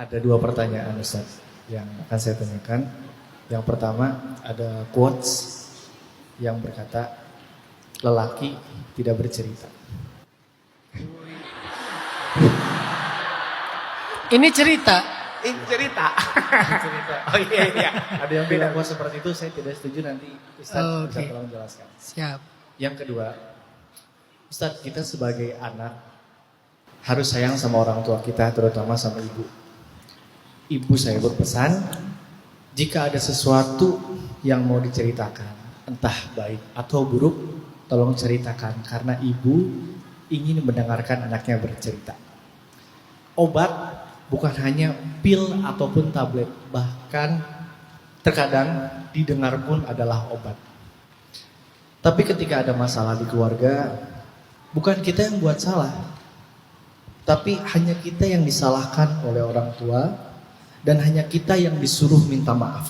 Ada dua pertanyaan Ustaz yang akan saya tanyakan. Yang pertama ada quotes yang berkata lelaki tidak bercerita. Ini cerita. Ini cerita. Cerita. Oh iya iya. Ada yang bilang quotes seperti itu, saya tidak setuju, nanti Ustaz bisa Oke. tolong jelaskan. Siap. Yang kedua, Ustaz, kita sebagai anak harus sayang sama orang tua kita, terutama sama ibu. Ibu saya berpesan, jika ada sesuatu yang mau diceritakan, entah baik atau buruk, tolong ceritakan, karena ibu ingin mendengarkan anaknya bercerita. Obat bukan hanya pil ataupun tablet, bahkan terkadang didengar pun adalah obat. Tapi ketika ada masalah di keluarga, bukan kita yang buat salah, tapi hanya kita yang disalahkan oleh orang tua, dan hanya kita yang disuruh minta maaf.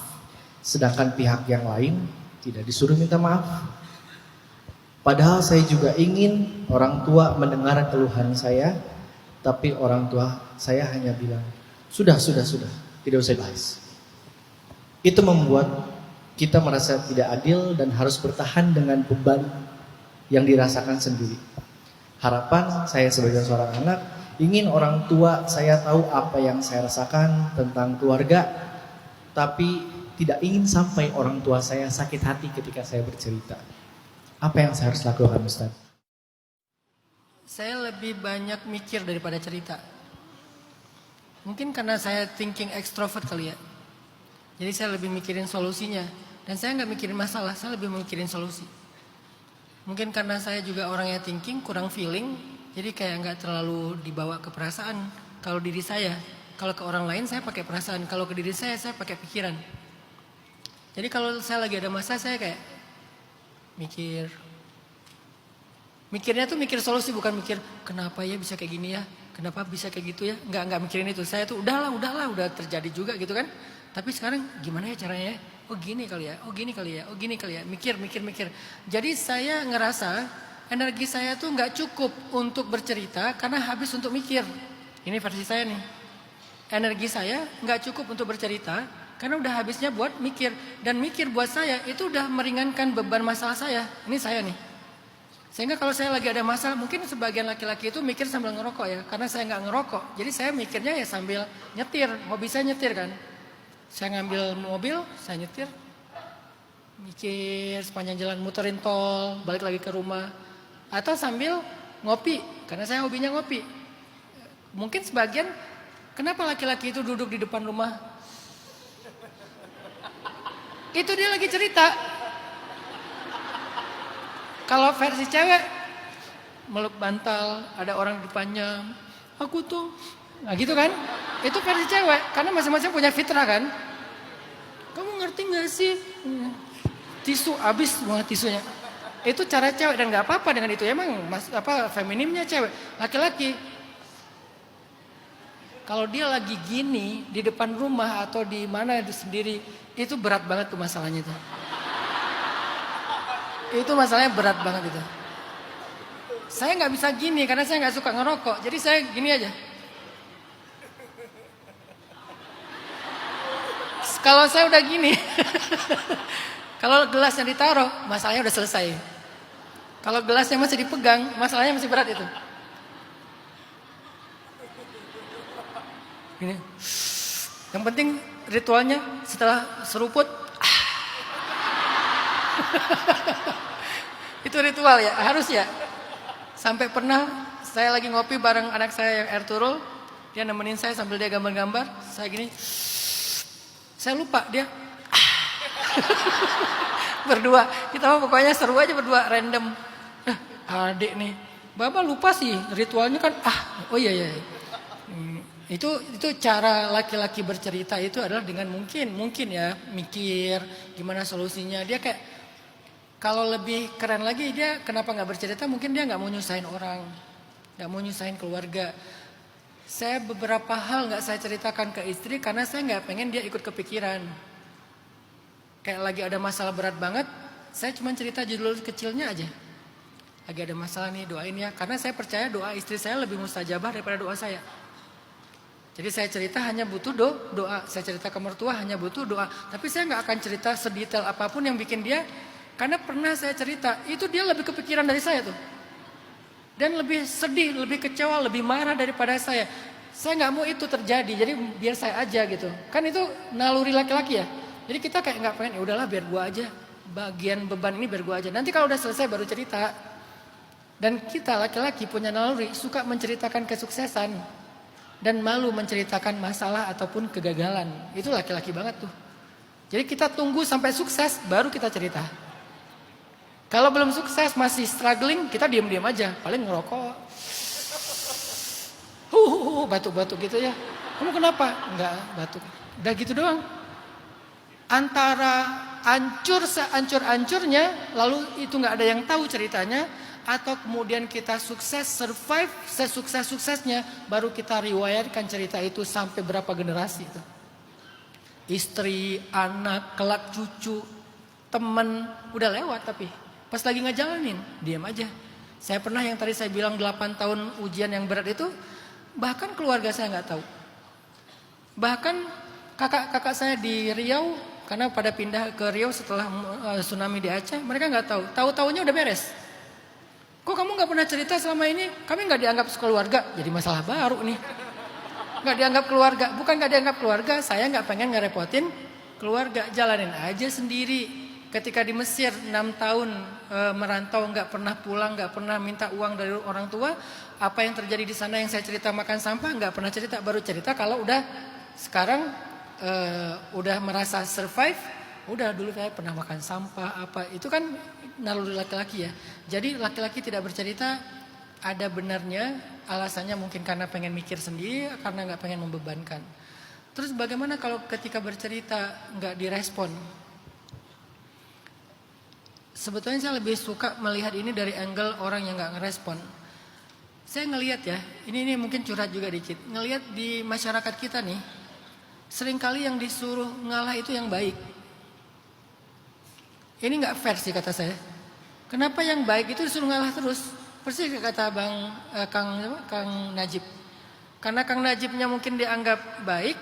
Sedangkan pihak yang lain tidak disuruh minta maaf. Padahal saya juga ingin orang tua mendengar keluhan saya, tapi orang tua saya hanya bilang, sudah, tidak usah bahas. Itu membuat kita merasa tidak adil dan harus bertahan dengan beban yang dirasakan sendiri. Harapan saya sebagai seorang anak, ingin orang tua saya tahu apa yang saya rasakan tentang keluarga, tapi tidak ingin sampai orang tua saya sakit hati ketika saya bercerita. Apa yang saya harus lakukan, Ustaz? Saya lebih banyak mikir daripada cerita. Mungkin karena saya thinking extrovert kali ya. Jadi saya lebih mikirin solusinya. Dan saya nggak mikirin masalah, saya lebih mikirin solusi. Mungkin karena saya juga orangnya thinking, kurang feeling. Jadi kayak nggak terlalu dibawa ke perasaan. Kalau diri saya, kalau ke orang lain saya pakai perasaan. Kalau ke diri saya pakai pikiran. Jadi kalau saya lagi ada masalah, saya kayak mikir. Mikirnya tuh mikir solusi, bukan mikir kenapa ya bisa kayak gini ya, kenapa bisa kayak gitu ya. Nggak mikirin itu. Saya tuh udahlah, udah terjadi juga gitu kan. Tapi sekarang gimana ya caranya? Oh gini kali ya, oh gini kali ya, oh gini kali ya. Mikir. Jadi saya ngerasa energi saya tuh nggak cukup untuk bercerita karena habis untuk mikir. Ini versi saya nih. Energi saya nggak cukup untuk bercerita karena udah habisnya buat mikir. Dan mikir buat saya itu udah meringankan beban masalah saya. Ini saya nih. Sehingga kalau saya lagi ada masalah, mungkin sebagian laki-laki itu mikir sambil ngerokok ya. Karena saya nggak ngerokok, jadi saya mikirnya ya sambil nyetir. Hobi saya nyetir kan. Saya ngambil mobil, saya nyetir. Mikir sepanjang jalan, muterin tol, balik lagi ke rumah. Atau sambil ngopi, karena saya hobinya ngopi. Mungkin sebagian, kenapa laki-laki itu duduk di depan rumah? Itu dia lagi cerita. Kalau versi cewek, meluk bantal, ada orang di depannya, aku tuh, nah gitu kan? Itu versi cewek, karena masing-masing punya fitrah kan? Kamu ngerti gak sih? Tisu, habis banget tisunya. Itu cara cewek dan gak apa-apa dengan itu. Emang feminimnya cewek, laki-laki. Kalau dia lagi gini, di depan rumah atau di mana sendiri, itu berat banget tuh masalahnya tuh. Itu masalahnya berat banget itu. Saya nggak bisa gini karena saya nggak suka ngerokok. Jadi saya gini aja. Kalau saya udah gini, kalau gelasnya ditaruh, masalahnya udah selesai. Kalau gelasnya masih dipegang, masalahnya masih berat itu. Gini. Yang penting ritualnya setelah seruput. Itu ritual ya, harus ya. Sampai pernah saya lagi ngopi bareng anak saya yang Ertuğrul, dia nemenin saya sambil dia gambar-gambar, saya gini, saya lupa dia berdua, kita mau pokoknya seru aja berdua, random. Adik nih, Bapak lupa sih ritualnya kan, oh iya. Itu cara laki-laki bercerita itu adalah dengan mungkin ya mikir gimana solusinya. Dia kayak kalau lebih keren lagi dia kenapa nggak bercerita? Mungkin dia nggak mau nyusahin orang, nggak mau nyusahin keluarga. Saya beberapa hal nggak saya ceritakan ke istri karena saya nggak pengen dia ikut kepikiran. Kayak lagi ada masalah berat banget, saya cuma cerita judul kecilnya aja. Lagi ada masalah nih, doain ya. Karena saya percaya doa istri saya lebih mustajabah daripada doa saya. Jadi saya cerita hanya butuh doa. Saya cerita ke mertua hanya butuh doa. Tapi saya nggak akan cerita sedetail apapun yang bikin dia, karena pernah saya cerita, itu dia lebih kepikiran dari saya tuh. Dan lebih sedih, lebih kecewa, lebih marah daripada saya. Saya nggak mau itu terjadi, jadi biar saya aja gitu. Kan itu naluri laki-laki ya. Jadi kita kayak nggak pengen, ya udahlah biar gua aja. Bagian beban ini biar gua aja. Nanti kalau udah selesai baru cerita. Dan kita laki-laki punya naluri suka menceritakan kesuksesan dan malu menceritakan masalah ataupun kegagalan. Itu laki-laki banget tuh. Jadi kita tunggu sampai sukses baru kita cerita. Kalau belum sukses masih struggling, kita diam-diam aja, paling ngerokok. Batuk-batuk gitu ya. Kamu kenapa? Enggak, batuk. Udah gitu doang. Antara hancur sehancur-hancurnya, lalu itu nggak ada yang tahu ceritanya, atau kemudian kita sukses, survive sesukses-suksesnya, baru kita riwayatkan cerita itu sampai berapa generasi itu. Istri, anak, kelak cucu, teman, udah lewat tapi pas lagi ngejalanin, diam aja. Saya pernah yang tadi saya bilang 8 tahun ujian yang berat itu, bahkan keluarga saya nggak tahu. Bahkan kakak-kakak saya di Riau, karena pada pindah ke Riau setelah tsunami di Aceh, mereka nggak tahu. Tahu-taunya udah beres. Kok kamu nggak pernah cerita selama ini? Kami nggak dianggap sekeluarga. Jadi masalah baru nih. Nggak dianggap keluarga. Bukan nggak dianggap keluarga. Saya nggak pengen ngerepotin keluarga. Jalanin aja sendiri. Ketika di Mesir 6 tahun merantau, nggak pernah pulang, nggak pernah minta uang dari orang tua. Apa yang terjadi di sana yang saya cerita makan sampah, nggak pernah cerita. Baru cerita kalau udah sekarang udah merasa survive. Udah dulu saya pernah makan sampah apa. Itu kan naluri laki-laki ya. Jadi laki-laki tidak bercerita, ada benarnya. Alasannya mungkin karena pengen mikir sendiri, karena nggak pengen membebankan. Terus bagaimana kalau ketika bercerita nggak direspon? Sebetulnya saya lebih suka melihat ini dari angle orang yang nggak ngerespon. Saya ngelihat ya, ini mungkin curhat juga dikit. Ngelihat di masyarakat kita nih, seringkali yang disuruh ngalah itu yang baik. Ini nggak fair sih kata saya. Kenapa yang baik itu disuruh ngalah terus? Persis kata Kang Najib. Karena Kang Najibnya mungkin dianggap baik,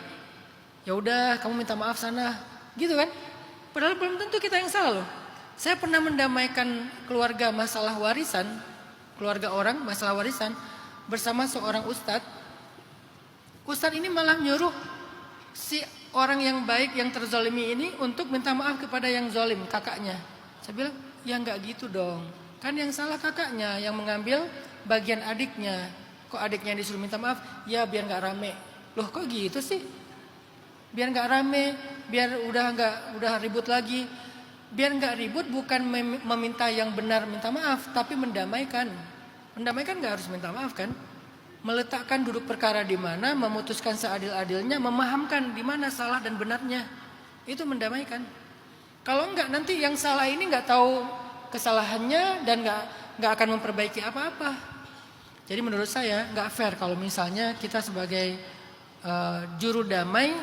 ya udah kamu minta maaf sana, gitu kan? Padahal belum tentu kita yang salah loh. Saya pernah mendamaikan keluarga masalah warisan, keluarga orang masalah warisan bersama seorang ustadz. Ustadz ini malah nyuruh si orang yang baik yang terzalimi ini untuk minta maaf kepada yang zalim, kakaknya. Saya bilang, ya nggak gitu dong. Kan yang salah kakaknya yang mengambil bagian adiknya. Kok adiknya disuruh minta maaf? Ya biar nggak rame. Loh kok gitu sih? Biar nggak rame, biar udah ribut lagi. Biar nggak ribut bukan meminta yang benar minta maaf, tapi mendamaikan. Mendamaikan nggak harus minta maaf kan? Meletakkan duduk perkara di mana, memutuskan seadil-adilnya, memahamkan di mana salah dan benarnya. Itu mendamaikan. Kalau enggak nanti yang salah ini nggak tahu kesalahannya dan nggak akan memperbaiki apa-apa. Jadi menurut saya nggak fair kalau misalnya kita sebagai juru damai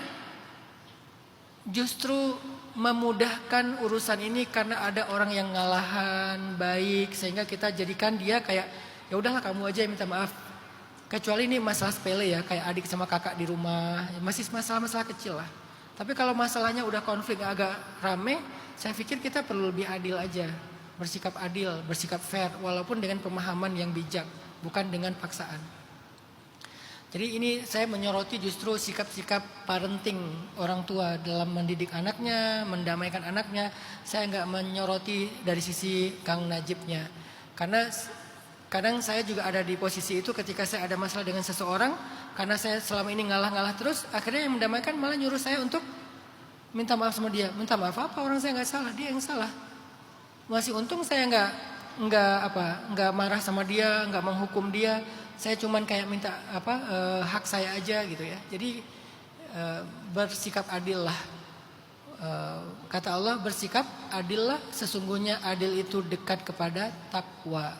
justru memudahkan urusan ini karena ada orang yang ngalahan baik, sehingga kita jadikan dia kayak ya udahlah kamu aja yang minta maaf. Kecuali ini masalah sepele ya, kayak adik sama kakak di rumah, masih masalah-masalah kecil lah. Tapi kalau masalahnya udah konflik agak rame, saya pikir kita perlu lebih adil aja, bersikap adil, bersikap fair, walaupun dengan pemahaman yang bijak, bukan dengan paksaan. Jadi ini saya menyoroti justru sikap-sikap parenting orang tua dalam mendidik anaknya, mendamaikan anaknya. Saya nggak menyoroti dari sisi Kang Najibnya, karena kadang saya juga ada di posisi itu ketika saya ada masalah dengan seseorang, karena saya selama ini ngalah-ngalah terus, akhirnya yang mendamaikan malah nyuruh saya untuk minta maaf sama dia. Minta maaf apa? Orang saya nggak salah, dia yang salah. Masih untung saya nggak marah sama dia, nggak menghukum dia. Saya cuman kayak minta hak saya aja gitu ya. Jadi bersikap adil lah. Kata Allah bersikap adil lah, sesungguhnya adil itu dekat kepada takwa.